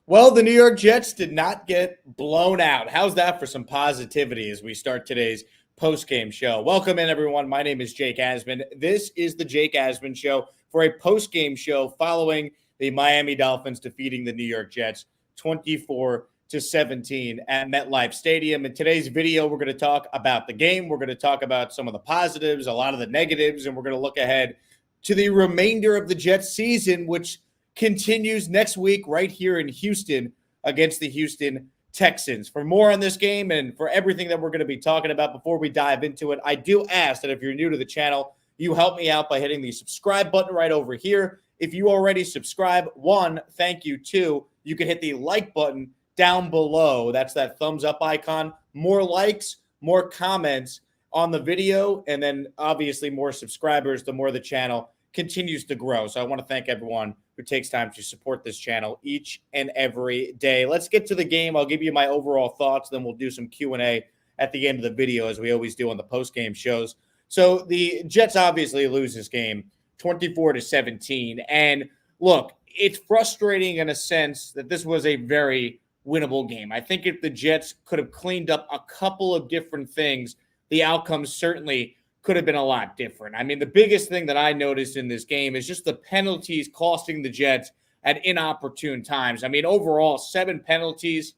Well, the New York Jets did not get blown out. How's that for some positivity as we start today's post-game show? Welcome in, everyone. My name is Jake Asman. This is the Jake Asman Show for a post-game show following the Miami Dolphins defeating the New York Jets 24-17 at MetLife Stadium. In today's video, we're going to talk about the game. We're going to talk about some of the positives, a lot of the negatives, and we're going to look ahead to the remainder of the Jets season, which continues next week right here in Houston against the Houston Texans. For more on this game and for everything that we're going to be talking about before we dive into it, I do ask that if you're new to the channel, you help me out by hitting the subscribe button right over here. If you already subscribe, one, thank you. Two, you can hit the like button down below. That's that thumbs up icon. More likes, more comments on the video, and then obviously more subscribers, the more the channel continues to grow. So I want to thank everyone who takes time to support this channel each and every day. Let's get to the game. I'll give you my overall thoughts, then we'll do some Q&A at the end of the video, as we always do on the post-game shows. So the Jets obviously lose this game 24-17. And look, it's frustrating in a sense that this was a very winnable game. I think if the Jets could have cleaned up a couple of different things, the outcome certainly could have been a lot different. I mean, the biggest thing that I noticed in this game is just the penalties costing the Jets at inopportune times. I mean, overall, 7 penalties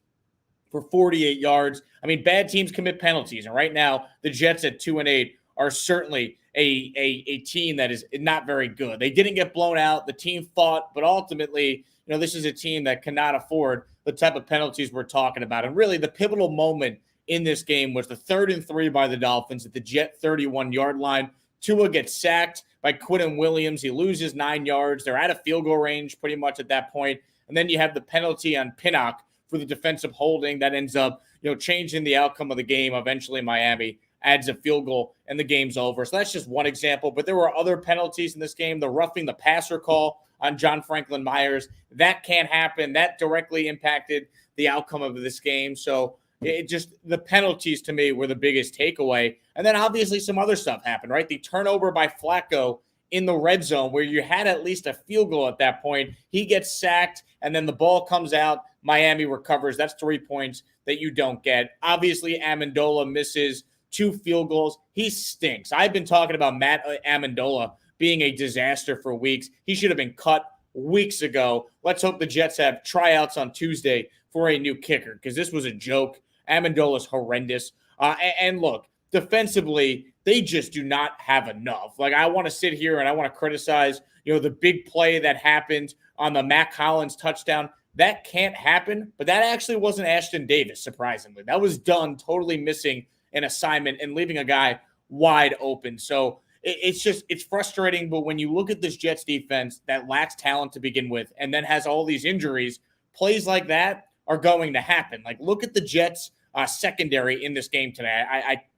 for 48 yards. I mean, bad teams commit penalties. And right now, the Jets at 2-8 are certainly a team that is not very good. They didn't get blown out. The team fought, but ultimately, this is a team that cannot afford the type of penalties we're talking about. And really, the pivotal moment in this game was the 3rd and 3 by the Dolphins at the Jet 31-yard line. Tua gets sacked by Quinton Williams. He loses 9 yards. They're out of field goal range pretty much at that point. And then you have the penalty on Pinnock for the defensive holding that ends up, changing the outcome of the game. Eventually, Miami adds a field goal and the game's over. So that's just one example. But there were other penalties in this game. The roughing the passer call on John Franklin Myers, that can't happen. That directly impacted the outcome of this game. So the penalties to me were the biggest takeaway. And then obviously some other stuff happened, right? The turnover by Flacco in the red zone where you had at least a field goal at that point. He gets sacked and then the ball comes out. Miami recovers. That's 3 points that you don't get. Obviously, Amendola misses 2 field goals. He stinks. I've been talking about Matt Amendola being a disaster for weeks. He should have been cut weeks ago. Let's hope the Jets have tryouts on Tuesday for a new kicker because this was a joke. Amendola's horrendous. And look, defensively, they just do not have enough. Like, I want to sit here and I want to criticize, the big play that happened on the Mac Hollins touchdown. That can't happen, but that actually wasn't Ashton Davis, surprisingly. That was done totally missing an assignment and leaving a guy wide open. So it's frustrating, but when you look at this Jets defense that lacks talent to begin with and then has all these injuries, plays like that are going to happen. Like, look at the Jets secondary in this game today.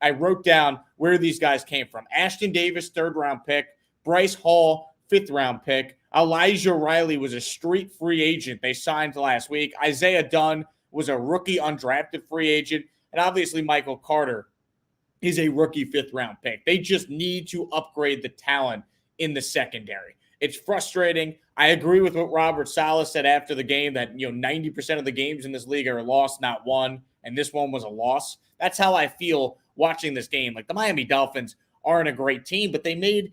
I wrote down where these guys came from. Ashton Davis, 3rd-round pick. Bryce Hall, 5th-round pick. Elijah Riley was a street free agent they signed last week. Isaiah Dunn was a rookie undrafted free agent. And obviously Michael Carter is a rookie 5th-round pick. They just need to upgrade the talent in the secondary. It's frustrating. I agree with what Robert Saleh said after the game that, 90% of the games in this league are lost, not won, and this one was a loss. That's how I feel watching this game. Like, the Miami Dolphins aren't a great team, but they made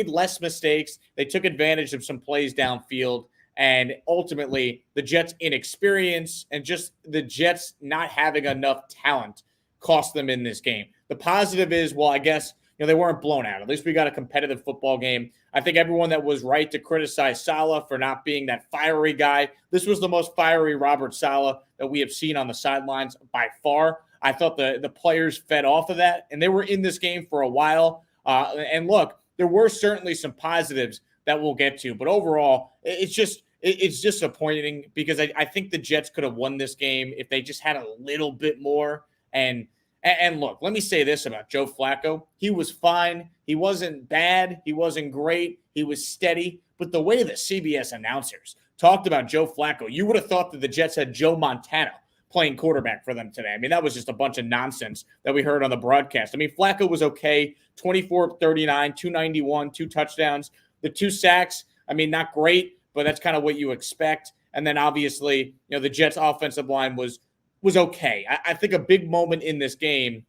less mistakes. They took advantage of some plays downfield, and ultimately the Jets' inexperience and just the Jets not having enough talent cost them in this game. The positive is, well, I guess, they weren't blown out. At least we got a competitive football game. I think everyone that was right to criticize Saleh for not being that fiery guy, this was the most fiery Robert Saleh that we have seen on the sidelines by far. I thought the players fed off of that, and they were in this game for a while. And look, there were certainly some positives that we'll get to, but overall, it's disappointing because I think the Jets could have won this game if they just had a little bit more. And look, let me say this about Joe Flacco. He was fine. He wasn't bad. He wasn't great. He was steady. But the way the CBS announcers talked about Joe Flacco, you would have thought that the Jets had Joe Montana playing quarterback for them today. I mean, that was just a bunch of nonsense that we heard on the broadcast. I mean, Flacco was okay, 24-39, 291, 2 touchdowns. The 2 sacks, I mean, not great, but that's kind of what you expect. And then obviously, the Jets offensive line was okay. I think a big moment in this game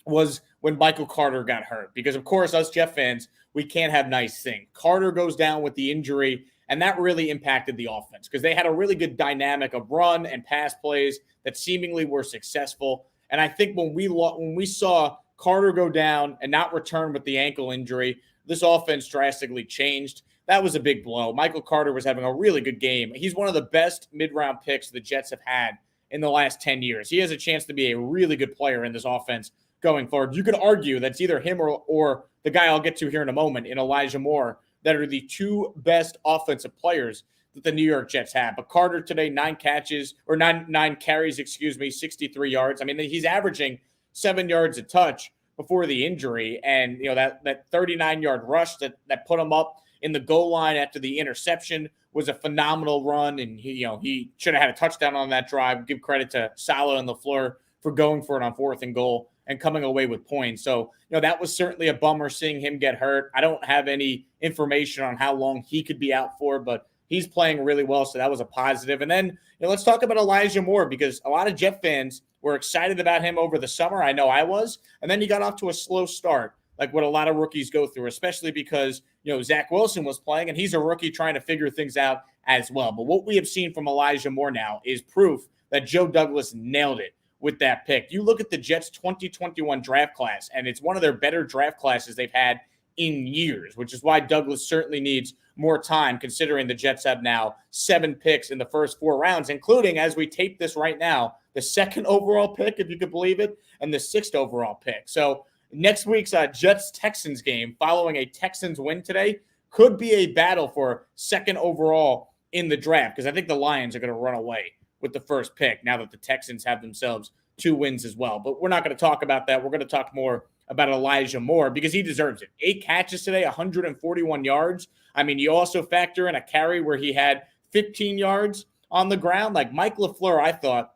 was when Michael Carter got hurt, because of course us Jet fans, we can't have nice things. Carter goes down with the injury, and that really impacted the offense because they had a really good dynamic of run and pass plays that seemingly were successful. And I think when we saw Carter go down and not return with the ankle injury, this offense drastically changed. That was a big blow. Michael Carter was having a really good game. He's one of the best mid-round picks the Jets have had in the last 10 years. He has a chance to be a really good player in this offense going forward. You could argue that's either him or the guy I'll get to here in a moment in Elijah Moore that are the two best offensive players that the New York Jets have. But Carter today, nine carries, 63 yards. I mean, he's averaging 7 yards a touch before the injury. And, that 39-yard rush that put him up in the goal line after the interception was a phenomenal run. And, he should have had a touchdown on that drive. Give credit to Saleh and LaFleur for going for it on 4th and goal and coming away with points. So, that was certainly a bummer seeing him get hurt. I don't have any information on how long he could be out for, but he's playing really well. So that was a positive. And then, let's talk about Elijah Moore, because a lot of Jet fans were excited about him over the summer. I know I was. And then he got off to a slow start, like what a lot of rookies go through, especially because, Zach Wilson was playing and he's a rookie trying to figure things out as well. But what we have seen from Elijah Moore now is proof that Joe Douglas nailed it with that pick. You look at the Jets 2021 draft class, and it's one of their better draft classes they've had in years, which is why Douglas certainly needs more time, considering the Jets have now 7 picks in the first 4 rounds, including, as we tape this right now, the 2nd overall pick, if you could believe it, and the 6th overall pick. So next week's Jets-Texans game, following a Texans win today, could be a battle for 2nd overall in the draft, because I think the Lions are going to run away with the first pick now that the Texans have themselves 2 wins as well. But we're not going to talk about that. We're going to talk more about Elijah Moore because he deserves it. 8 catches today, 141 yards. I mean, you also factor in a carry where he had 15 yards on the ground. Like Mike LaFleur, I thought,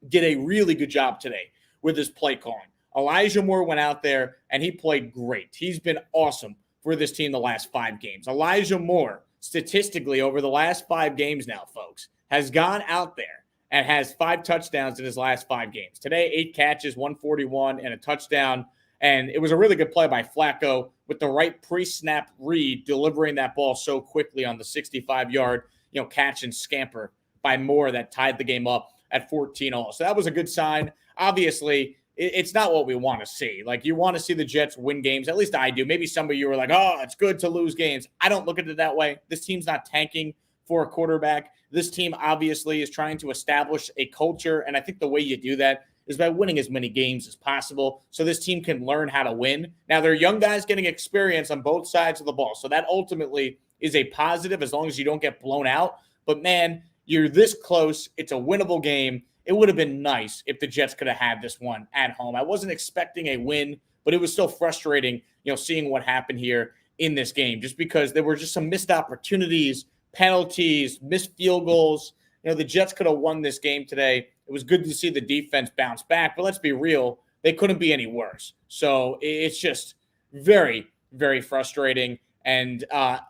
did a really good job today with his play calling. Elijah Moore went out there and he played great. He's been awesome for this team the last 5 games. Elijah Moore, statistically, over the last 5 games now, folks, has gone out there and has 5 touchdowns in his last 5 games. Today, 8 catches, 141, and a touchdown. And it was a really good play by Flacco with the right pre-snap read, delivering that ball so quickly on the 65-yard, catch and scamper by Moore that tied the game up at 14-all. So that was a good sign. Obviously, it's not what we want to see. Like, you want to see the Jets win games. At least I do. Maybe some of you are like, oh, it's good to lose games. I don't look at it that way. This team's not tanking for a quarterback. This team obviously is trying to establish a culture, and I think the way you do that is by winning as many games as possible so this team can learn how to win. Now, they're young guys getting experience on both sides of the ball, so that ultimately is a positive as long as you don't get blown out. But, man, you're this close. It's a winnable game. It would have been nice if the Jets could have had this one at home. I wasn't expecting a win, but it was still frustrating, seeing what happened here in this game just because there were just some missed opportunities, penalties, missed field goals. The Jets could have won this game today. It was good to see the defense bounce back, but let's be real, they couldn't be any worse. So it's just very, very frustrating. And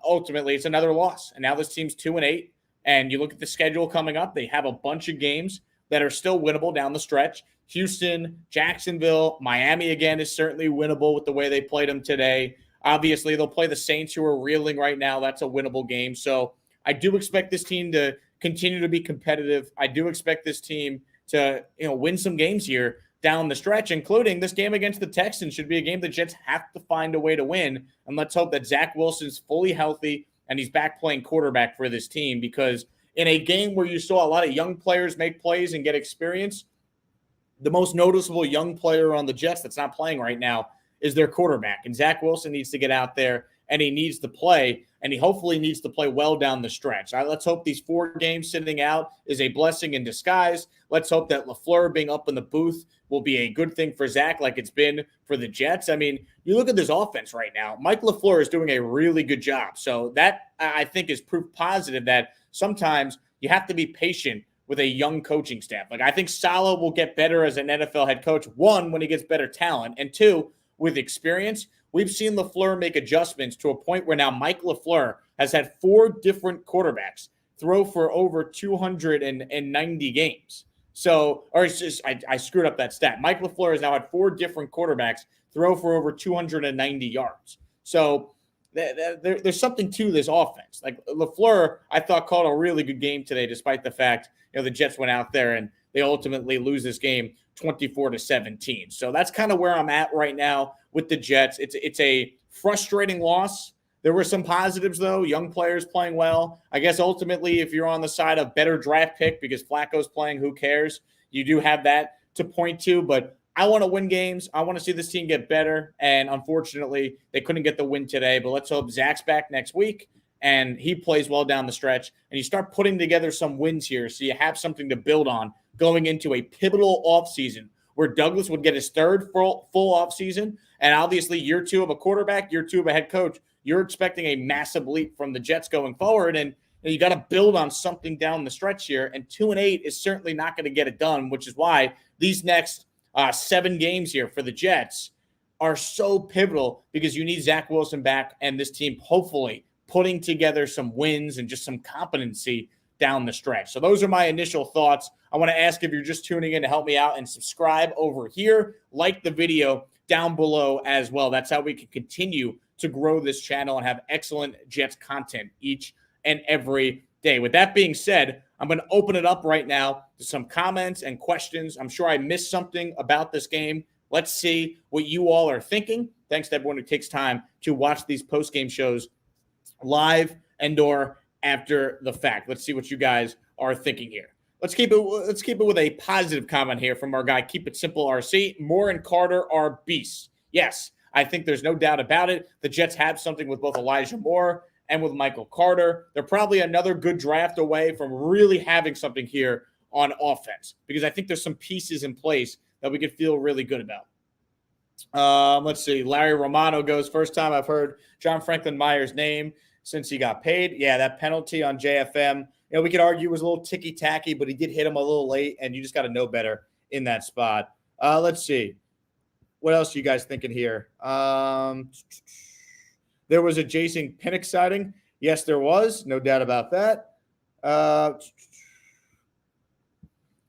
ultimately, it's another loss. And now this team's 2-8. And you look at the schedule coming up, they have a bunch of games that are still winnable down the stretch. Houston, Jacksonville, Miami again is certainly winnable with the way they played them today. Obviously, they'll play the Saints, who are reeling right now. That's a winnable game. So I do expect this team to continue to be competitive. I do expect this team to, win some games here down the stretch, including this game against the Texans should be a game the Jets have to find a way to win. And let's hope that Zach Wilson's fully healthy and he's back playing quarterback for this team, because in a game where you saw a lot of young players make plays and get experience, the most noticeable young player on the Jets that's not playing right now is their quarterback. And Zach Wilson needs to get out there and he needs to play, and he hopefully needs to play well down the stretch. Let's hope these 4 games sitting out is a blessing in disguise. Let's hope that LaFleur being up in the booth will be a good thing for Zach like it's been for the Jets. I mean, you look at this offense right now, Mike LaFleur is doing a really good job. So that, I think, is proof positive that sometimes you have to be patient with a young coaching staff. Like, I think Saleh will get better as an NFL head coach, 1, when he gets better talent, and 2, with experience. We've seen LaFleur make adjustments to a point where now Mike LaFleur has had 4 different quarterbacks throw for over 290 games. So, or it's just, I screwed up that stat. Mike LaFleur has now had 4 different quarterbacks throw for over 290 yards. So there's something to this offense. Like LaFleur, I thought called a really good game today, despite the fact, the Jets went out there and they ultimately lose this game 24-17. So that's kind of where I'm at right now with the Jets. It's a frustrating loss. There were some positives, though. Young players playing well. I guess ultimately, if you're on the side of better draft pick because Flacco's playing, who cares? You do have that to point to. But I want to win games. I want to see this team get better. And unfortunately, they couldn't get the win today. But let's hope Zach's back next week and he plays well down the stretch. And you start putting together some wins here so you have something to build on going into a pivotal offseason where Douglas would get his third full offseason. And obviously, year 2 of a quarterback, year 2 of a head coach. You're expecting a massive leap from the Jets going forward, and you got to build on something down the stretch here. And 2-8 is certainly not going to get it done, which is why these next 7 games here for the Jets are so pivotal because you need Zach Wilson back and this team hopefully putting together some wins and just some competency down the stretch. So those are my initial thoughts. I want to ask if you're just tuning in to help me out and subscribe over here, like the video down below as well. That's how we can continue to grow this channel and have excellent Jets content each and every day. With that being said, I'm going to open it up right now to some comments and questions. I'm sure I missed something about this game. Let's see what you all are thinking. Thanks to everyone who takes time to watch these post-game shows live and or after the fact. Let's see what you guys are thinking here. Let's keep it with a positive comment here from our guy, Keep It Simple RC. Moore and Carter are beasts. Yes, I think there's no doubt about it. The Jets have something with both Elijah Moore and with Michael Carter. They're probably another good draft away from really having something here on offense because I think there's some pieces in place that we could feel really good about. Let's see. Larry Romano goes, first time I've heard John Franklin Meyer's name since he got paid. Yeah, that penalty on JFM, we could argue was a little ticky-tacky, but he did hit him a little late, and you just got to know better in that spot. Let's see. What else are you guys thinking here? There was a Jason Pinnock sighting. Yes, there was. No doubt about that.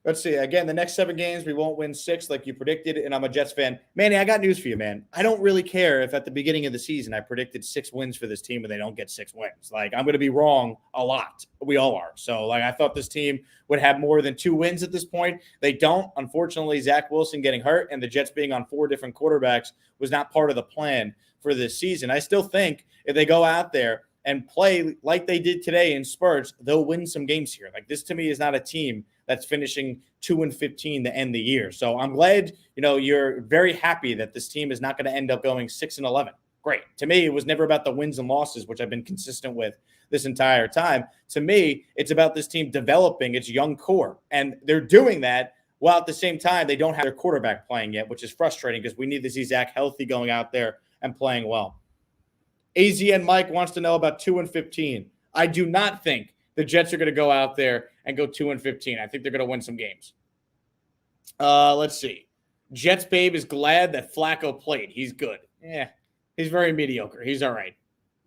Let's see. Again, the next 7 games, we won't win 6 like you predicted, and I'm a Jets fan. Manny, I got news for you, man. I don't really care if at the beginning of the season I predicted 6 wins for this team and they don't get 6 wins. Like, I'm going to be wrong a lot. We all are. So, I thought this team would have more than 2 wins at this point. They don't. Unfortunately, Zach Wilson getting hurt and the Jets being on 4 different quarterbacks was not part of the plan for this season. I still think if they go out there and play like they did today in spurts, they'll win some games here. Like, this to me is not a team that's finishing 2-15 to end the year. So I'm glad, you're very happy that this team is not going to end up going 6-11. Great. To me, it was never about the wins and losses, which I've been consistent with this entire time. To me, it's about this team developing its young core. And they're doing that while at the same time, they don't have their quarterback playing yet, which is frustrating because we need to see Zach healthy going out there and playing well. AZN Mike wants to know about 2-15. I do not think the Jets are going to go out there and go 2-15. I think they're going to win some games. Let's see. Jets Babe is glad that Flacco played. He's good. Yeah, he's very mediocre. He's all right.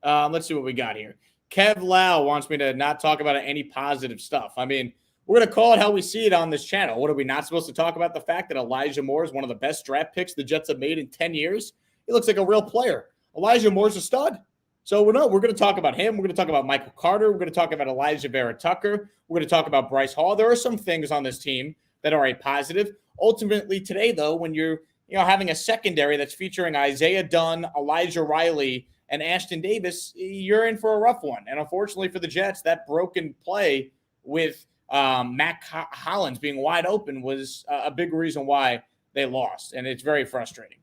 Let's see what we got here. Kev Lau wants me to not talk about any positive stuff. I mean, we're going to call it how we see it on this channel. What are we not supposed to talk about? The fact that Elijah Moore is one of the best draft picks the Jets have made in 10 years? He looks like a real player. Elijah Moore's a stud. So we're going to talk about him. We're going to talk about Michael Carter. We're going to talk about Elijah Vera Tucker. We're going to talk about Bryce Hall. There are some things on this team that are a positive. Ultimately today, though, when you're having a secondary that's featuring Isaiah Dunn, Elijah Riley, and Ashton Davis, you're in for a rough one. And unfortunately for the Jets, that broken play with Matt Hollins being wide open was a big reason why they lost. And it's very frustrating.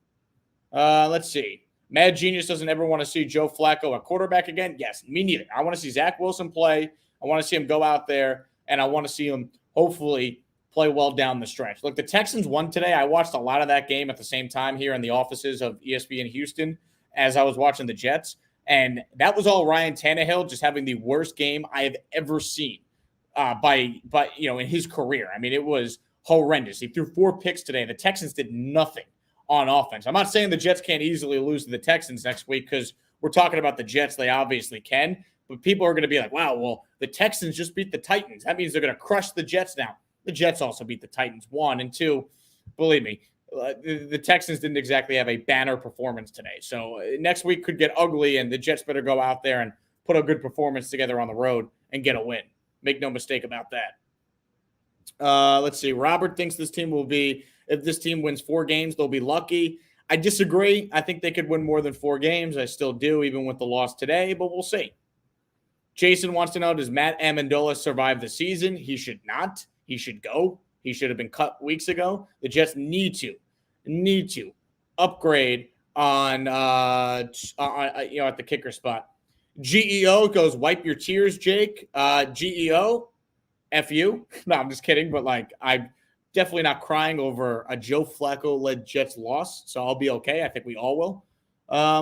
Let's see. Mad Genius doesn't ever want to see Joe Flacco at quarterback again. Yes, me neither. I want to see Zach Wilson play. I want to see him go out there, and I want to see him hopefully play well down the stretch. Look, the Texans won today. I watched a lot of that game at the same time here in the offices of ESPN Houston as I was watching the Jets, and that was all Ryan Tannehill just having the worst game I have ever seen in his career. I mean, it was horrendous. He threw 4 picks today. The Texans did nothing on offense. I'm not saying the Jets can't easily lose to the Texans next week because we're talking about the Jets. They obviously can. But people are going to be like, wow, well, the Texans just beat the Titans. That means they're going to crush the Jets now. The Jets also beat the Titans, 1 and 2. Believe me, the Texans didn't exactly have a banner performance today. So next week could get ugly, and the Jets better go out there and put a good performance together on the road and get a win. Make no mistake about that. Let's see. Robert thinks this team will be, if this team wins 4 games, they'll be lucky. I disagree. I think they could win more than 4 games. I still do, even with the loss today, but we'll see. Jason wants to know, does Matt Amendola survive the season? He should not. He should go. He should have been cut weeks ago. The Jets need to upgrade on at the kicker spot. GEO goes, wipe your tears, Jake. GEO, F you. No, I'm just kidding. But I'm definitely not crying over a Joe Flacco-led Jets loss. So I'll be okay. I think we all will.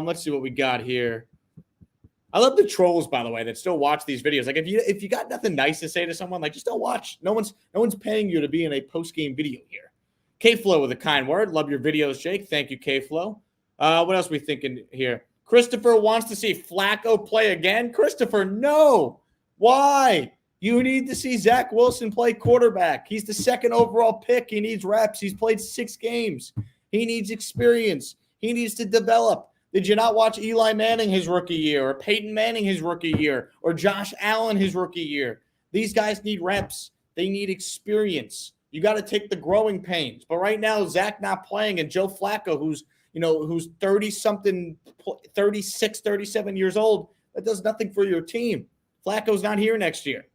Let's see what we got here. I love the trolls, by the way, that still watch these videos. If you got nothing nice to say to someone, just don't watch. No one's paying you to be in a post-game video here. K-Flow with a kind word. Love your videos, Jake. Thank you, K-Flow. What else are we thinking here? Christopher wants to see Flacco play again. Christopher, no. Why? You need to see Zach Wilson play quarterback. He's the 2nd overall pick. He needs reps. He's played 6 games. He needs experience. He needs to develop. Did you not watch Eli Manning his rookie year, or Peyton Manning his rookie year, or Josh Allen his rookie year? These guys need reps. They need experience. You got to take the growing pains. But right now, Zach not playing, and Joe Flacco, who's 30-something, 36, 37 years old, that does nothing for your team. Flacco's not here next year.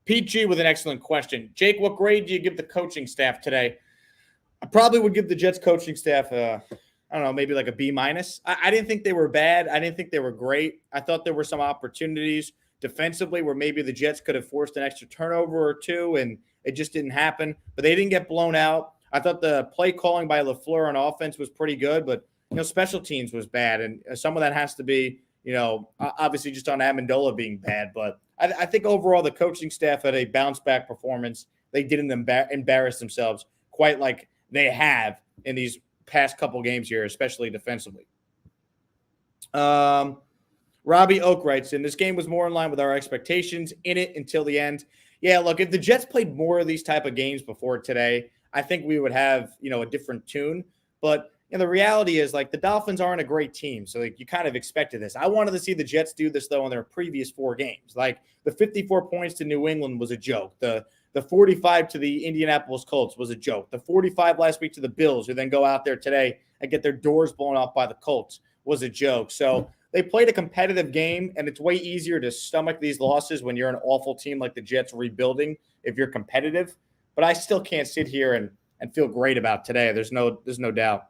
Pete G with an excellent question. Jake, what grade do you give the coaching staff today? I probably would give the Jets coaching staff I don't know, maybe like a B-. I didn't think they were bad. I didn't think they were great. I thought there were some opportunities defensively where maybe the Jets could have forced an extra turnover or 2, and it just didn't happen. But they didn't get blown out. I thought the play calling by LaFleur on offense was pretty good, but special teams was bad, and some of that has to be obviously just on Amendola being bad. But I think overall the coaching staff had a bounce-back performance. They didn't embarrass themselves quite like they have in these past couple games here, especially defensively. Robbie Oak writes in, this game was more in line with our expectations in it until the end. Yeah, look, if the Jets played more of these type of games before today, I think we would have, a different tune. But the reality is, the Dolphins aren't a great team, so you kind of expected this. I wanted to see the Jets do this, though, in their previous 4 games. The 54 points to New England was a joke. The 45 to the Indianapolis Colts was a joke. The 45 last week to the Bills, who then go out there today and get their doors blown off by the Colts, was a joke. So they played a competitive game, and it's way easier to stomach these losses when you're an awful team like the Jets rebuilding if you're competitive. But I still can't sit here and feel great about today. There's no doubt.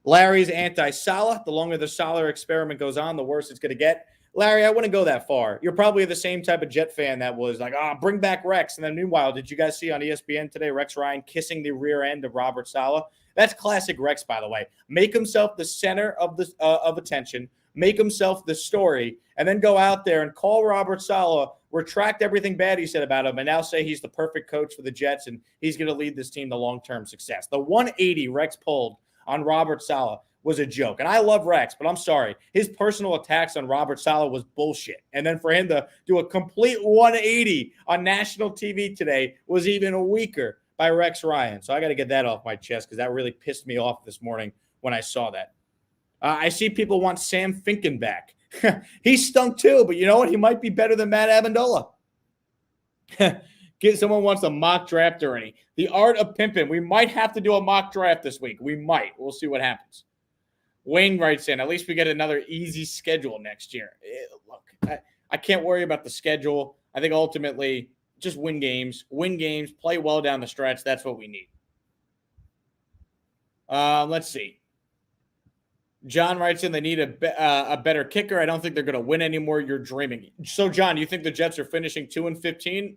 Larry's anti-Saleh. The longer the Saleh experiment goes on, the worse it's going to get. Larry, I wouldn't go that far. You're probably the same type of Jet fan that was like, bring back Rex. And then meanwhile, did you guys see on ESPN today, Rex Ryan kissing the rear end of Robert Saleh? That's classic Rex, by the way. Make himself the center of attention, make himself the story, and then go out there and call Robert Saleh, retract everything bad he said about him, and now say he's the perfect coach for the Jets and he's going to lead this team to long-term success. The 180 Rex pulled on Robert Saleh was a joke. And I love Rex, but I'm sorry. His personal attacks on Robert Saleh was bullshit. And then for him to do a complete 180 on national TV today was even weaker by Rex Ryan. So I got to get that off my chest because that really pissed me off this morning when I saw that. I see people want Sam Finken back. He stunk too, but you know what? He might be better than Matt Amendola. Someone wants a mock draft already. The art of pimping. We might have to do a mock draft this week. We might. We'll see what happens. Wayne writes in, at least we get another easy schedule next year. Look, I can't worry about the schedule. I think ultimately just win games, play well down the stretch. That's what we need. Let's see. John writes in, they need a better kicker. I don't think they're going to win anymore. You're dreaming. So, John, you think the Jets are finishing 2-15?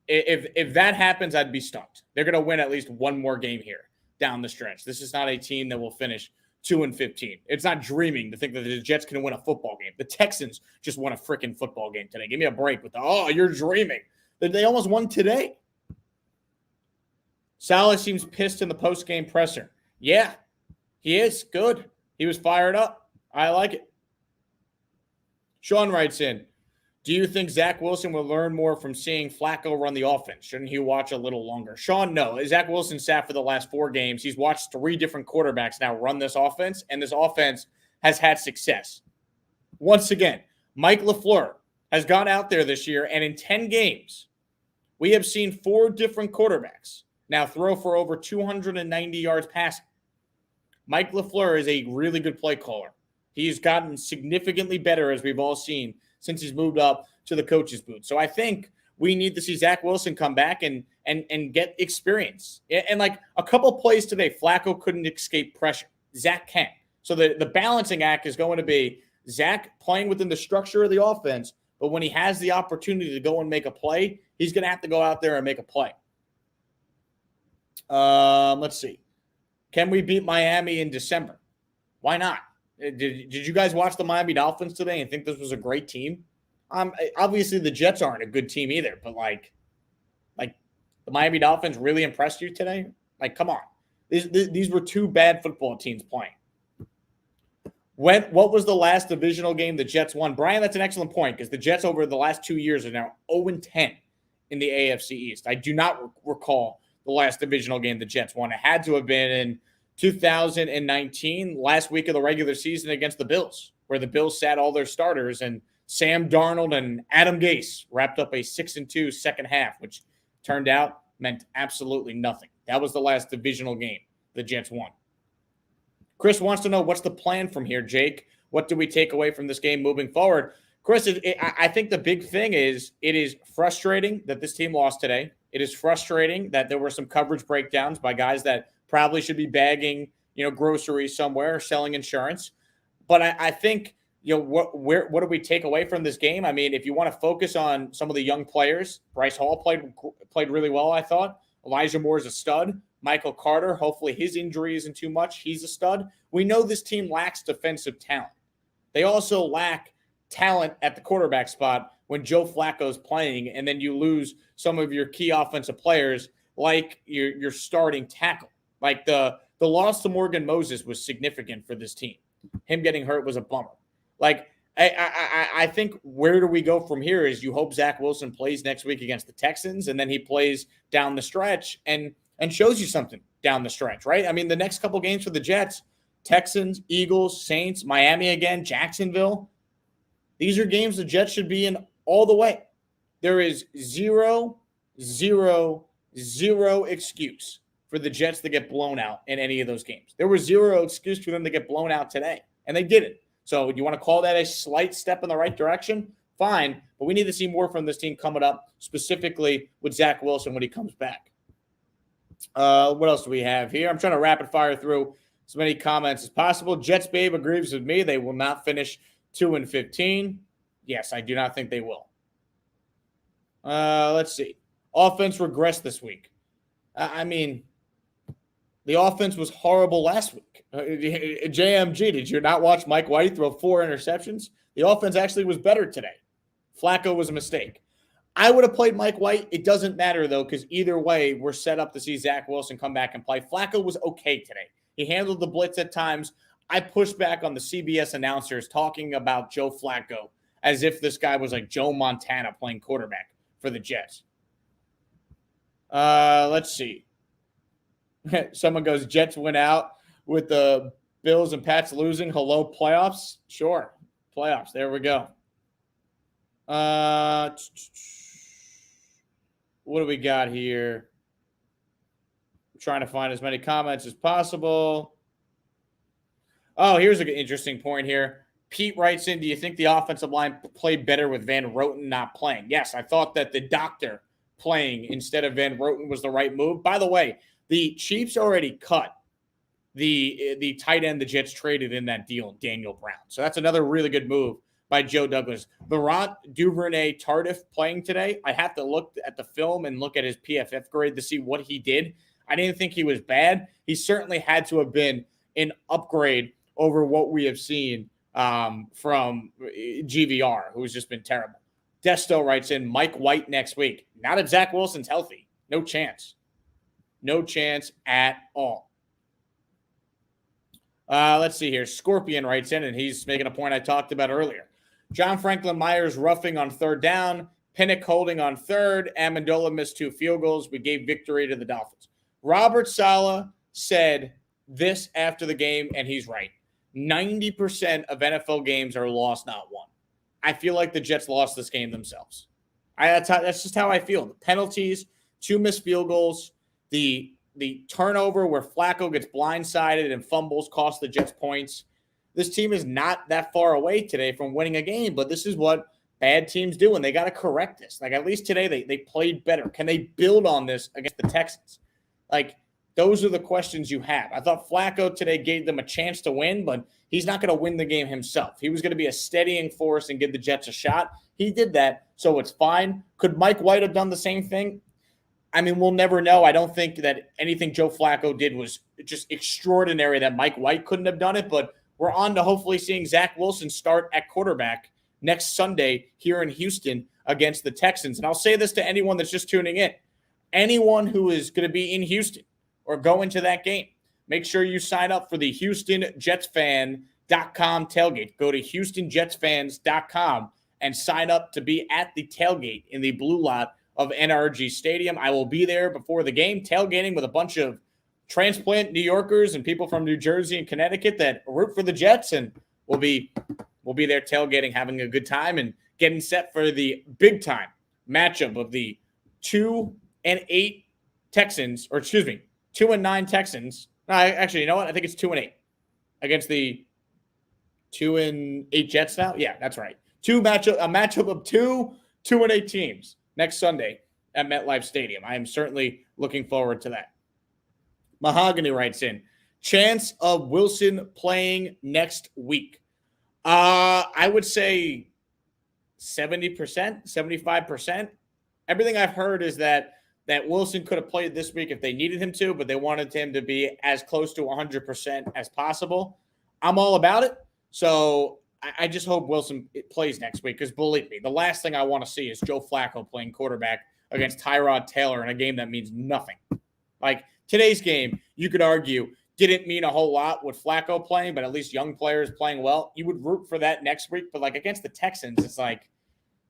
If that happens, I'd be stumped. They're going to win at least one more game here down the stretch. This is not a team that will finish 2-15. It's not dreaming to think that the Jets can win a football game. The Texans just won a freaking football game today. Give me a break with you're dreaming. They almost won today. Saleh seems pissed in the post-game presser. Yeah, he is. Good. He was fired up. I like it. Sean writes in, do you think Zach Wilson will learn more from seeing Flacco run the offense? Shouldn't he watch a little longer? Sean, no. Zach Wilson sat for the last 4 games. He's watched 3 different quarterbacks now run this offense, and this offense has had success. Once again, Mike LaFleur has gone out there this year, and in 10 games, we have seen 4 different quarterbacks now throw for over 290 yards passing. Mike LaFleur is a really good play caller. He's gotten significantly better, as we've all seen, since he's moved up to the coach's booth. So I think we need to see Zach Wilson come back and get experience. And like a couple plays today, Flacco couldn't escape pressure. Zach can. So the balancing act is going to be Zach playing within the structure of the offense, but when he has the opportunity to go and make a play, he's going to have to go out there and make a play. Let's see. Can we beat Miami in December? Why not? Did you guys watch the Miami Dolphins today and think this was a great team? Obviously, the Jets aren't a good team either, but like the Miami Dolphins really impressed you today? Like, come on. These were 2 bad football teams playing. What was the last divisional game the Jets won? Brian, that's an excellent point because the Jets over the last 2 years are now 0-10 in the AFC East. I do not recall the last divisional game the Jets won. It had to have been in 2019, last week of the regular season against the Bills, where the Bills sat all their starters and Sam Darnold and Adam Gase wrapped up a 6-2 second half, which turned out meant absolutely nothing. That was the last divisional game the Jets won. Chris wants to know, what's the plan from here, Jake? What do we take away from this game moving forward? Chris, I think the big thing is it is frustrating that this team lost today. It is frustrating that there were some coverage breakdowns by guys that probably should be bagging, groceries somewhere or selling insurance. But I think, what do we take away from this game? I mean, if you want to focus on some of the young players, Bryce Hall played really well, I thought. Elijah Moore is a stud. Michael Carter, hopefully his injury isn't too much. He's a stud. We know this team lacks defensive talent. They also lack talent at the quarterback spot when Joe Flacco's playing, and then you lose some of your key offensive players like your starting tackle. Like the loss to Morgan Moses was significant for this team. Him getting hurt was a bummer. Like I think where do we go from here is you hope Zach Wilson plays next week against the Texans, and then he plays down the stretch and shows you something down the stretch, right? I mean, the next couple games for the Jets, Texans, Eagles, Saints, Miami again, Jacksonville. These are games the Jets should be in all the way. There is zero excuse for the Jets to get blown out in any of those games. There was zero excuse for them to get blown out today, and they didn't. So you want to call that a slight step in the right direction? Fine, but we need to see more from this team coming up, specifically with Zach Wilson when he comes back. What else do we have here? I'm trying to rapid fire through as many comments as possible. Jets Babe agrees with me. They will not finish 2-15. Yes, I do not think they will. Let's see. Offense regressed this week. I mean, the offense was horrible last week. JMG, did you not watch Mike White throw 4 interceptions? The offense actually was better today. Flacco was a mistake. I would have played Mike White. It doesn't matter, though, because either way, we're set up to see Zach Wilson come back and play. Flacco was okay today. He handled the blitz at times. I pushed back on the CBS announcers talking about Joe Flacco as if this guy was like Joe Montana playing quarterback for the Jets. Let's see. Someone goes, Jets went out with the Bills and Pats losing. Hello, playoffs? Sure. Playoffs. There we go. What do we got here? I'm trying to find as many comments as possible. Oh, here's an interesting point here. Pete writes in, do you think the offensive line played better with Van Roten not playing? Yes, I thought that the doctor playing instead of Van Roten was the right move. By the way, the Chiefs already cut the tight end the Jets traded in that deal, Daniel Brown. So that's another really good move by Joe Douglas. Laurent Duvernay-Tardif playing today. I have to look at the film and look at his PFF grade to see what he did. I didn't think he was bad. He certainly had to have been an upgrade over what we have seen from GVR, who's just been terrible. Desto writes in, Mike White next week. Not if Zach Wilson's healthy. No chance. No chance at all. Let's see here. Scorpion writes in, and he's making a point I talked about earlier. John Franklin Myers roughing on third down, Pinnock holding on third, Amendola missed 2 field goals. We gave victory to the Dolphins. Robert Saleh said this after the game, and he's right. 90% of NFL games are lost, not won. I feel like the Jets lost this game themselves. That's just how I feel. The penalties, 2 missed field goals, the turnover where Flacco gets blindsided and fumbles cost the Jets points. This team is not that far away today from winning a game, but this is what bad teams do, and they got to correct this. Like, at least today they played better. Can they build on this against the Texans? Like, those are the questions you have. I thought Flacco today gave them a chance to win, but he's not going to win the game himself. He was going to be a steadying force and give the Jets a shot. He did that, so it's fine. Could Mike White have done the same thing? I mean, we'll never know. I don't think that anything Joe Flacco did was just extraordinary that Mike White couldn't have done it, but we're on to hopefully seeing Zach Wilson start at quarterback next Sunday here in Houston against the Texans. And I'll say this to anyone that's just tuning in. Anyone who is going to be in Houston or going to that game, make sure you sign up for the HoustonJetsFan.com tailgate. Go to HoustonJetsFans.com and sign up to be at the tailgate in the blue lot of NRG Stadium. I will be there before the game, tailgating with a bunch of transplant New Yorkers and people from New Jersey and Connecticut that root for the Jets, and we'll be there tailgating, having a good time, and getting set for the big time matchup of the 2-8 Texans, or excuse me, 2-9 Texans. No, actually, you know what? I think it's 2-8 against the 2-8 Jets now. Yeah, that's right. A matchup of 2-8 teams next Sunday at MetLife Stadium. I am certainly looking forward to that. Mahogany writes in, chance of Wilson playing next week. I would say 70%, 75%. Everything I've heard is that Wilson could have played this week if they needed him to, but they wanted him to be as close to 100% as possible. I'm all about it. So I just hope Wilson plays next week, because believe me, the last thing I want to see is Joe Flacco playing quarterback against Tyrod Taylor in a game that means nothing. Like, today's game, you could argue, didn't mean a whole lot with Flacco playing, but at least young players playing well. You would root for that next week. But, like, against the Texans, it's like,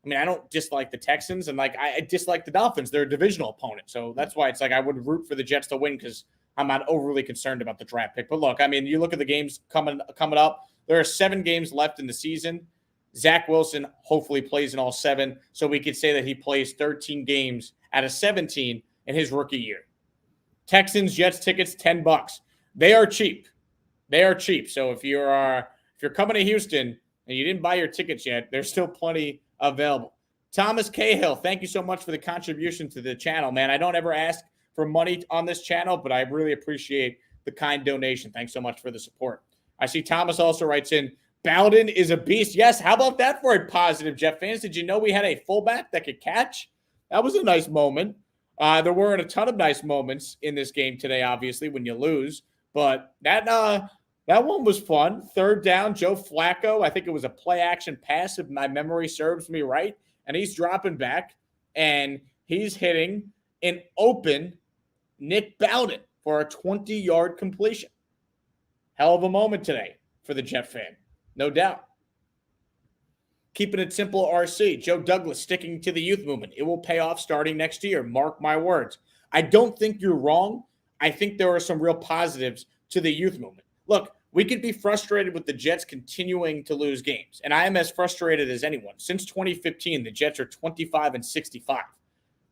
I mean, I don't dislike the Texans, and, like, I dislike the Dolphins. They're a divisional opponent. So that's why it's like I would root for the Jets to win, because I'm not overly concerned about the draft pick. But, look, I mean, you look at the games coming up. There are 7 games left in the season. Zach Wilson hopefully plays in all 7, so we could say that he plays 13 games out of 17 in his rookie year. Texans, Jets tickets, $10. They are cheap. They are cheap. So if you're coming to Houston and you didn't buy your tickets yet, there's still plenty available. Thomas Cahill, thank you so much for the contribution to the channel, man. I don't ever ask for money on this channel, but I really appreciate the kind donation. Thanks so much for the support. I see Thomas also writes in, Bowden is a beast. Yes, how about that for a positive, Jet fans? Did you know we had a fullback that could catch? That was a nice moment. There weren't a ton of nice moments in this game today, obviously, when you lose. But that one was fun. Third down, Joe Flacco. I think it was a play-action pass, if my memory serves me right. And he's dropping back, and he's hitting an open Nick Bowden for a 20-yard completion. Hell of a moment today for the Jet fan, no doubt. Keeping it simple, RC. Joe Douglas sticking to the youth movement. It will pay off starting next year. Mark my words. I don't think you're wrong. I think there are some real positives to the youth movement. Look, we could be frustrated with the Jets continuing to lose games, and I am as frustrated as anyone. Since 2015, the Jets are 25-65.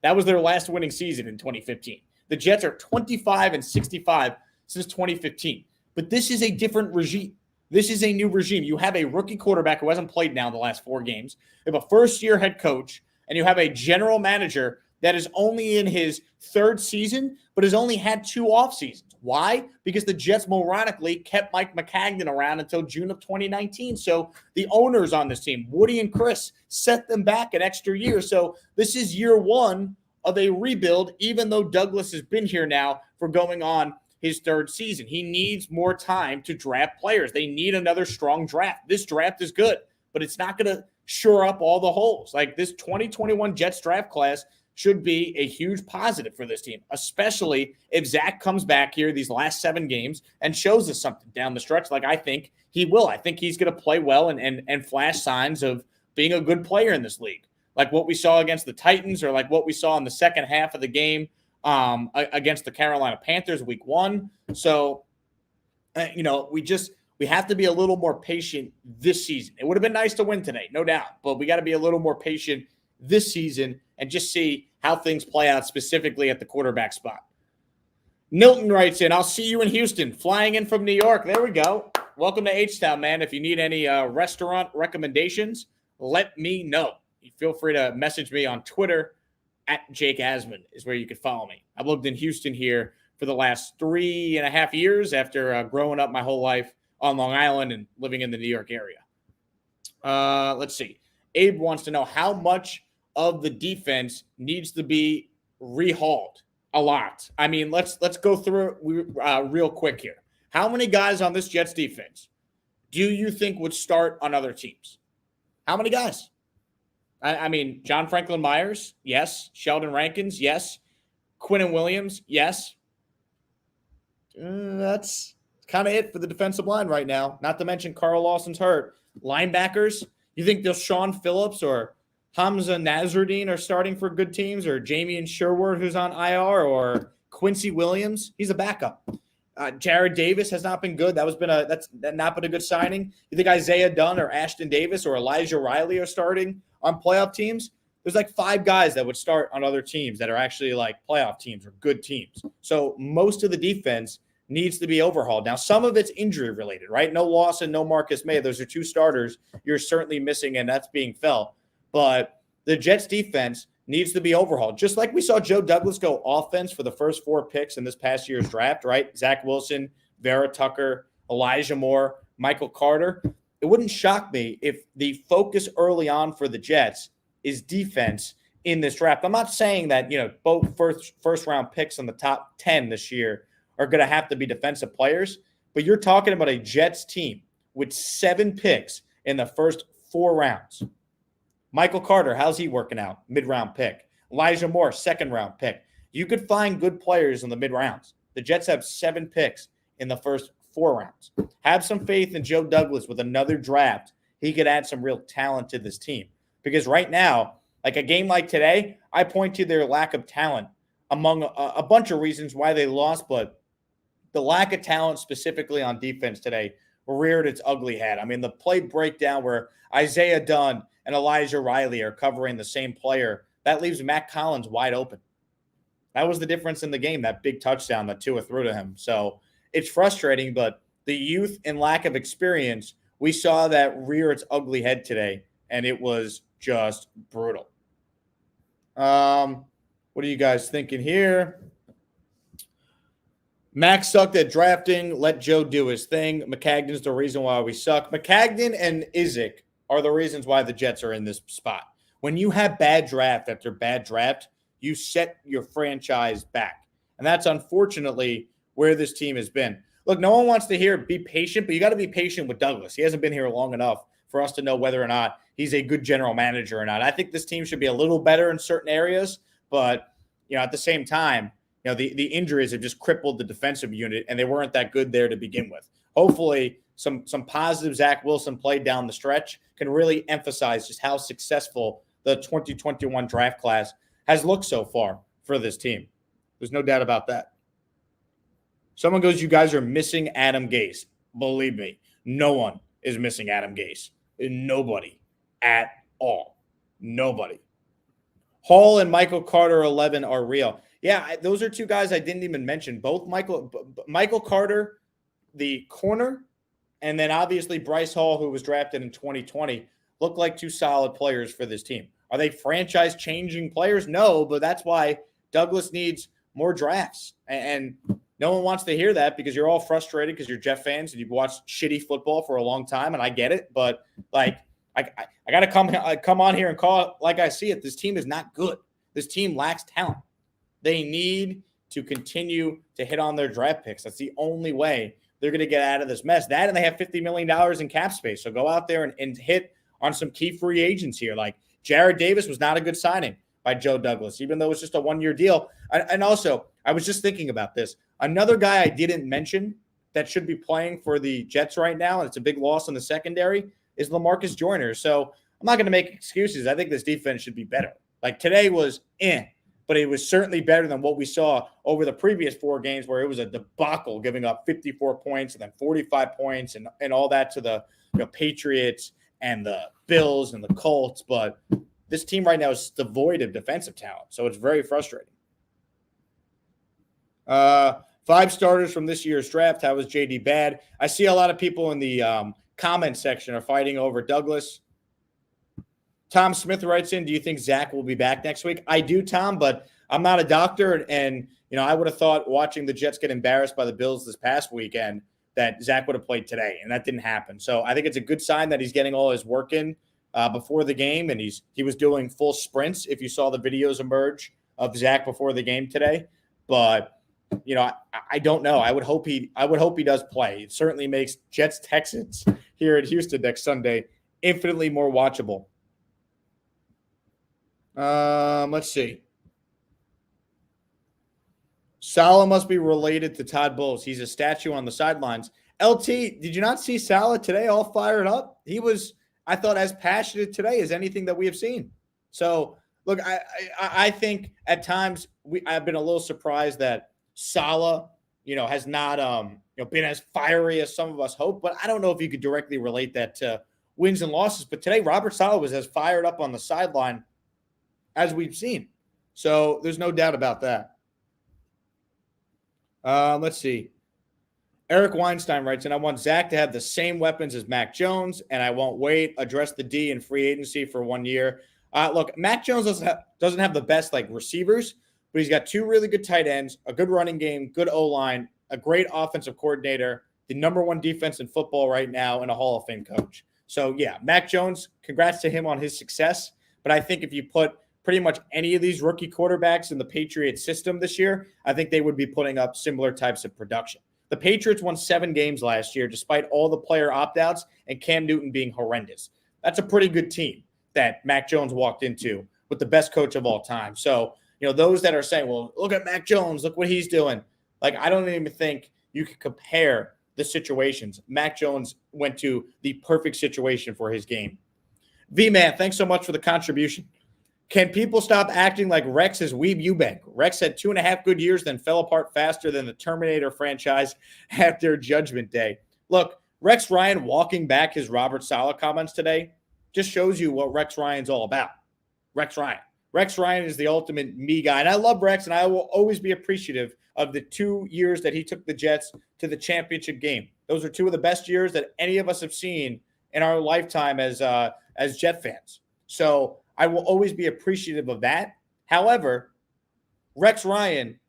That was their last winning season in 2015. The Jets are 25-65 since 2015. But this is a different regime. This is a new regime. You have a rookie quarterback who hasn't played now the last 4 games. You have a first-year head coach, and you have a general manager that is only in his 3rd season, but has only had 2 off seasons. Why? Because the Jets, moronically, kept Mike McCagnon around until June of 2019. So the owners on this team, Woody and Chris, set them back an extra year. So this is year 1 of a rebuild, even though Douglas has been here now for going on his 3rd season. He needs more time to draft players. They need another strong draft. This draft is good, but it's not going to shore up all the holes. Like, this 2021 Jets draft class should be a huge positive for this team, especially if Zach comes back here these last 7 games and shows us something down the stretch, like I think he will. I think he's going to play well and flash signs of being a good player in this league, like what we saw against the Titans or like what we saw in the second half of the game against the Carolina Panthers week 1. So, we have to be a little more patient this season. It would have been nice to win today, no doubt, but we got to be a little more patient this season and just see how things play out specifically at the quarterback spot. Milton writes in, I'll see you in Houston, flying in from New York. There we go. Welcome to H-Town, man. If you need any restaurant recommendations, let me know. Feel free to message me on Twitter at Jake Asman is where you can follow me. I've lived in Houston here for the last 3.5 years after growing up my whole life on Long Island and living in the New York area. Let's see. Abe wants to know how much of the defense needs to be rehauled. A lot. I mean, let's go through it real quick here. How many guys on this Jets defense do you think would start on other teams? How many guys? I mean, John Franklin Myers, yes. Sheldon Rankins, yes. Quinnen Williams, yes. That's kind of it for the defensive line right now. Not to mention Carl Lawson's hurt. Linebackers, you think Deshaun Phillips or Hamza Nasruddin are starting for good teams, or Jamie and Sherwood, who's on IR, or Quincy Williams? He's a backup. Jared Davis has not been good. That's not been a good signing. You think Isaiah Dunn or Ashton Davis or Elijah Riley are starting on playoff teams? There's like 5 guys that would start on other teams that are actually like playoff teams or good teams. So most of the defense needs to be overhauled. Now, some of it's injury related, right? No Lawson, no Marcus May. Those are 2 starters you're certainly missing, and that's being felt. But the Jets defense needs to be overhauled. Just like we saw Joe Douglas go offense for the first 4 picks in this past year's draft, right? Zach Wilson, Vera Tucker, Elijah Moore, Michael Carter. It wouldn't shock me if the focus early on for the Jets is defense in this draft. I'm not saying that, both first round picks in the top 10 this year are going to have to be defensive players, but you're talking about a Jets team with 7 picks in the first 4 rounds. Michael Carter, how's he working out? Mid-round pick. Elijah Moore, second-round pick. You could find good players in the mid-rounds. The Jets have 7 picks in the first 4 rounds. Have some faith in Joe Douglas with another draft. He could add some real talent to this team. Because right now, like a game like today, I point to their lack of talent among a bunch of reasons why they lost, but the lack of talent specifically on defense today reared its ugly head. I mean, the play breakdown where Isaiah Dunn and Elijah Riley are covering the same player, that leaves Matt Collins wide open. That was the difference in the game, that big touchdown that Tua threw to him. So it's frustrating, but the youth and lack of experience, we saw that rear its ugly head today, and it was just brutal. What are you guys thinking here? Max sucked at drafting. Let Joe do his thing. McCagden's the reason why we suck. McCagden and Izek are the reasons why the Jets are in this spot. When you have bad draft after bad draft, you set your franchise back. And that's unfortunately where this team has been. Look, no one wants to hear be patient, but you got to be patient with Douglas. He hasn't been here long enough for us to know whether or not he's a good general manager or not. I think this team should be a little better in certain areas, but at the same time, the injuries have just crippled the defensive unit, and they weren't that good there to begin with. Hopefully, some positive Zach Wilson play down the stretch can really emphasize just how successful the 2021 draft class has looked so far for this team. There's no doubt about that. Someone goes, you guys are missing Adam Gase. Believe me, no one is missing Adam Gase. Nobody at all. Nobody. Hall and Michael Carter 11 are real. Yeah, those are 2 guys I didn't even mention. Both Michael Carter, the corner, and then obviously Bryce Hall, who was drafted in 2020, look like 2 solid players for this team. Are they franchise-changing players? No, but that's why Douglas needs more drafts. And no one wants to hear that because you're all frustrated because you're Jet fans and you've watched shitty football for a long time, and I get it. But, I got to come on here and call it like I see it. This team is not good. This team lacks talent. They need to continue to hit on their draft picks. That's the only way they're going to get out of this mess. That, and they have $50 million in cap space. So go out there and hit on some key free agents here. Like Jared Davis was not a good signing by Joe Douglas, even though it's just a 1-year deal. And also, I was just thinking about this. Another guy I didn't mention that should be playing for the Jets right now, and it's a big loss in the secondary, is Lamarcus Joyner. So I'm not going to make excuses. I think this defense should be better. Like today was but it was certainly better than what we saw over the previous 4 games where it was a debacle, giving up 54 points and then 45 points and all that to the Patriots and the Bills and the Colts. But this team right now is devoid of defensive talent, so it's very frustrating. 5 starters from this year's draft. How was JD bad? I see a lot of people in the comment section are fighting over Douglas. Tom Smith writes in, do you think Zach will be back next week? I do, Tom, but I'm not a doctor. And I would have thought watching the Jets get embarrassed by the Bills this past weekend that Zach would have played today, and that didn't happen. So I think it's a good sign that he's getting all his work in before the game, and he was doing full sprints if you saw the videos emerge of Zach before the game today. But I don't know. I would hope he does play. It certainly makes Jets-Texans here at Houston next Sunday infinitely more watchable. Let's see. Saleh must be related to Todd Bowles. He's a statue on the sidelines. LT, did you not see Saleh today all fired up? He was, I thought, as passionate today as anything that we have seen. So, look, I think at times I've been a little surprised that Saleh, has not been as fiery as some of us hope. But I don't know if you could directly relate that to wins and losses. But today, Robert Saleh was as fired up on the sideline as we've seen. So there's no doubt about that. Let's see. Eric Weinstein writes, and I want Zach to have the same weapons as Mac Jones, and I won't wait. Address the D in free agency for 1 year. Look, Mac Jones doesn't have the best receivers, but he's got 2 really good tight ends, a good running game, good O-line, a great offensive coordinator, the number 1 defense in football right now, and a Hall of Fame coach. So, yeah, Mac Jones, congrats to him on his success. But I think if you put pretty much any of these rookie quarterbacks in the Patriots system this year, I think they would be putting up similar types of production. The Patriots won 7 games last year, despite all the player opt-outs and Cam Newton being horrendous. That's a pretty good team that Mac Jones walked into with the best coach of all time. So, those that are saying, well, look at Mac Jones, look what he's doing. I don't even think you could compare the situations. Mac Jones went to the perfect situation for his game. V-Man, thanks so much for the contribution. Can people stop acting like Rex is Weeb Eubank? Rex had 2.5 good years, then fell apart faster than the Terminator franchise after Judgment Day. Look, Rex Ryan walking back his Robert Saleh comments today just shows you what Rex Ryan's all about. Rex Ryan. Rex Ryan is the ultimate me guy. And I love Rex, and I will always be appreciative of the 2 years that he took the Jets to the championship game. Those are 2 of the best years that any of us have seen in our lifetime as Jet fans. So I will always be appreciative of that. However, Rex Ryan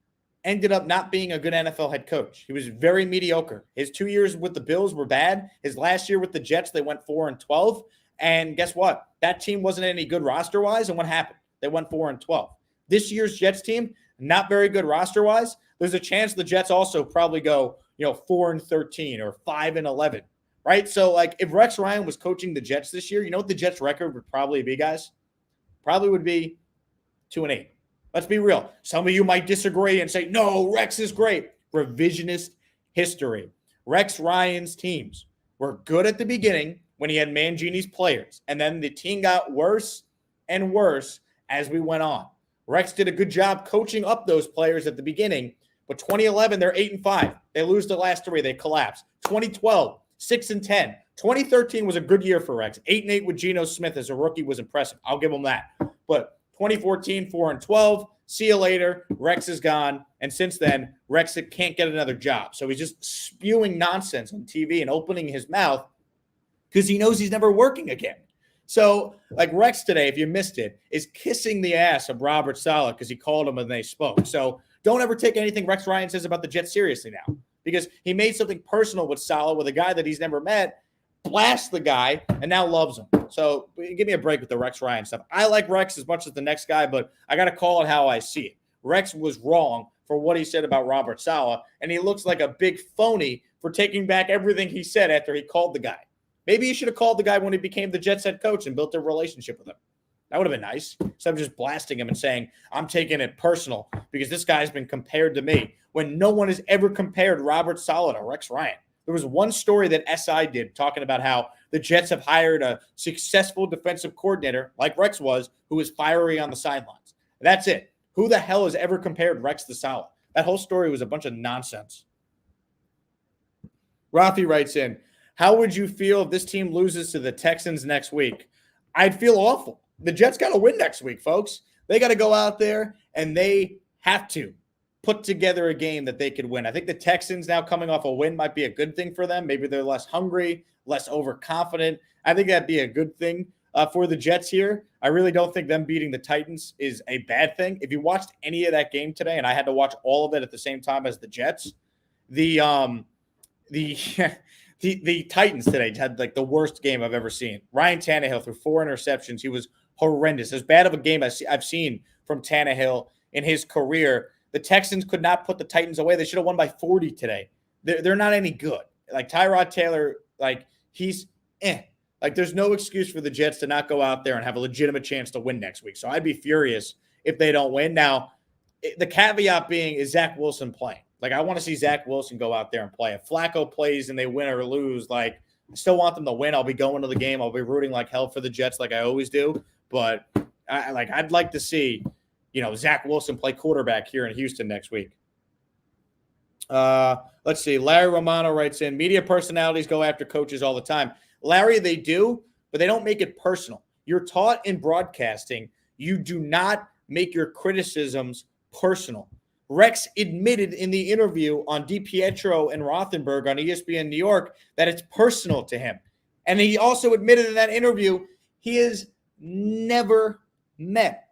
ended up not being a good NFL head coach. He was very mediocre. His 2 years with the Bills were bad. His last year with the Jets, they went 4-12. And guess what? That team wasn't any good roster-wise. And what happened? They went 4-12. This year's Jets team, not very good roster-wise. There's a chance the Jets also probably go, 4-13 or 5-11, right? So, if Rex Ryan was coaching the Jets this year, you know what the Jets' record would probably be, guys? Probably would be 2-8. Let's be real. Some of you might disagree and say, no, Rex is great. Revisionist history. Rex Ryan's teams were good at the beginning when he had Mangini's players, and then the team got worse and worse as we went on. Rex did a good job coaching up those players at the beginning, but 2011, they're 8-5. They lose the last 3. They collapse. 2012, 6-10. 2013 was a good year for Rex. 8-8 with Geno Smith as a rookie was impressive. I'll give him that. But 2014, 4-12. See you later. Rex is gone. And since then, Rex can't get another job. So he's just spewing nonsense on TV and opening his mouth because he knows he's never working again. So, Rex today, if you missed it, is kissing the ass of Robert Saleh because he called him and they spoke. So don't ever take anything Rex Ryan says about the Jets seriously now, because he made something personal with Saleh, with a guy that he's never met, blast the guy, and now loves him. So give me a break with the Rex Ryan stuff. I like Rex as much as the next guy, but I got to call it how I see it. Rex was wrong for what he said about Robert Saleh, and he looks like a big phony for taking back everything he said after he called the guy. Maybe he should have called the guy when he became the Jets head coach and built a relationship with him. That would have been nice. Instead of just blasting him and saying, I'm taking it personal because this guy's been compared to me, when no one has ever compared Robert Saleh to Rex Ryan. There was one story that SI did talking about how The Jets have hired a successful defensive coordinator, like Rex was, who is fiery on the sidelines. That's it. Who the hell has ever compared Rex to Saleh? That whole story was a bunch of nonsense. Rafi writes in, how would you feel if this team loses to the Texans next week? I'd feel awful. The Jets got to win next week, folks. They got to go out there and they have to put together a game that they could win. I think the Texans now coming off a win might be a good thing for them. Maybe they're less hungry, less overconfident. I think that'd be a good thing for the Jets here. I really don't think them beating the Titans is a bad thing. If you watched any of that game today, and I had to watch all of it at the same time as the Jets, the Titans today had like the worst game I've ever seen. Ryan Tannehill threw 4 interceptions. He was horrendous. As bad of a game as I've seen from Tannehill in his career. The Texans could not put the Titans away. They should have won by 40 today. They're not any good. Like Tyrod Taylor, like he's Like there's no excuse for the Jets to not go out there and have a legitimate chance to win next week. So I'd be furious if they don't win. Now, the caveat being, is Zach Wilson playing? Like I want to see Zach Wilson go out there and play. If Flacco plays and they win or lose, like I still want them to win. I'll be going to the game. I'll be rooting like hell for the Jets like I always do. But I'd like to see, Zach Wilson play quarterback here in Houston next week. Let's see. Larry Romano writes in, media personalities go after coaches all the time. Larry, they do, but they don't make it personal. You're taught in broadcasting, you do not make your criticisms personal. Rex admitted in the interview on DiPietro and Rothenberg on ESPN New York that it's personal to him. And he also admitted in that interview he has never met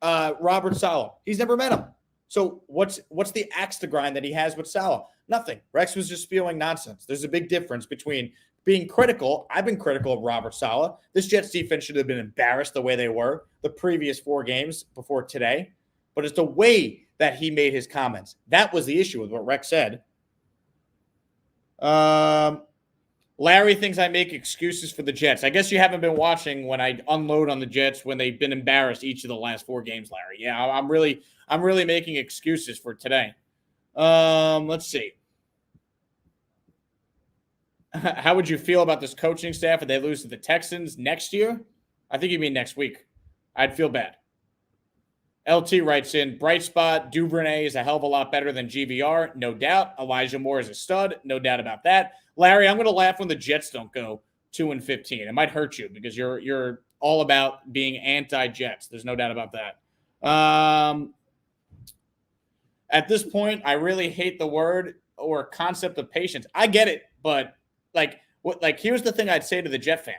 Robert Saleh. He's never met him. So what's the axe to grind that he has with Saleh? Nothing. Rex was just spewing nonsense. There's a big difference between being critical. I've been critical of Robert Saleh. This Jets defense should have been embarrassed the way they were the previous 4 games before today. But it's the way that he made his comments. That was the issue with what Rex said. Larry thinks I make excuses for the Jets. I guess you haven't been watching when I unload on the Jets when they've been embarrassed each of the last 4 games, Larry. Yeah, I'm really making excuses for today. Let's see. How would you feel about this coaching staff if they lose to the Texans next year? I think you mean next week. I'd feel bad. LT writes in, bright spot, Duvernay is a hell of a lot better than GVR, no doubt. Elijah Moore is a stud, no doubt about that. Larry, I'm going to laugh when the Jets don't go 2-15. It might hurt you because you're all about being anti-Jets. There's no doubt about that. At this point, I really hate the word or concept of patience. I get it, but here's the thing I'd say to the Jet fan.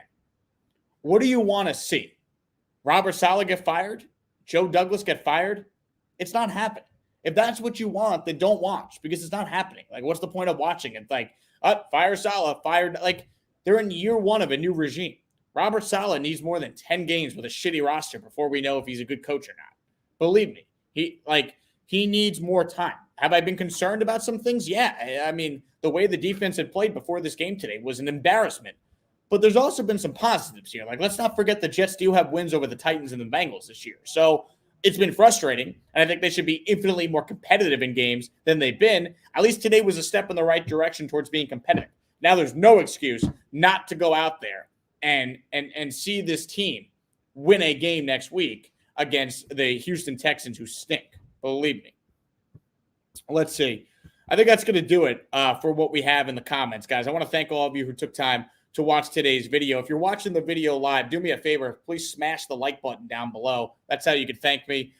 What do you want to see? Robert Saleh get fired? Joe Douglas get fired? It's not happening. If that's what you want, then don't watch because it's not happening. Like, what's the point of watching it? Like, fire Saleh, fired. Like, they're in year 1 of a new regime. Robert Saleh needs more than 10 games with a shitty roster before we know if he's a good coach or not. Believe me, he needs more time. Have I been concerned about some things? Yeah. I mean, the way the defense had played before this game today was an embarrassment. But there's also been some positives here. Like, let's not forget the Jets do have wins over the Titans and the Bengals this year. So it's been frustrating, and I think they should be infinitely more competitive in games than they've been. At least today was a step in the right direction towards being competitive. Now there's no excuse not to go out there and see this team win a game next week against the Houston Texans, who stink. Believe me. Let's see. I think that's going to do it for what we have in the comments, guys. I want to thank all of you who took time to watch today's video. If you're watching the video live, do me a favor. Please smash the like button down below. That's how you can thank me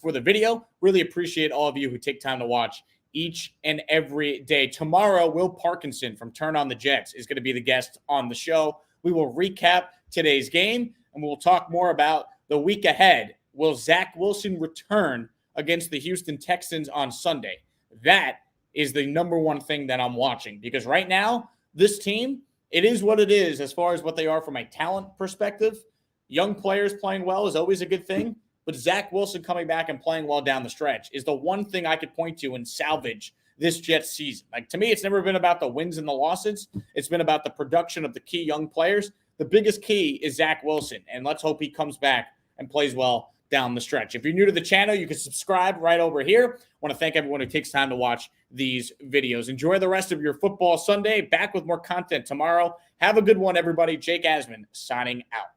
for the video. Really appreciate all of you who take time to watch each and every day. Tomorrow, Will Parkinson from Turn on the Jets is going to be the guest on the show. We will recap today's game, and we'll talk more about the week ahead. Will Zach Wilson return against the Houston Texans on Sunday? That is the number one thing that I'm watching, because right now, this team, it is what it is as far as what they are from a talent perspective. Young players playing well is always a good thing, but Zach Wilson coming back and playing well down the stretch is the one thing I could point to and salvage this Jets season. Like, to me, it's never been about the wins and the losses. It's been about the production of the key young players. The biggest key is Zach Wilson, and let's hope he comes back and plays well down the stretch. If you're new to the channel, you can subscribe right over here. I want to thank everyone who takes time to watch these videos. Enjoy the rest of your football Sunday. Back with more content tomorrow. Have a good one, everybody. Jake Asman signing out.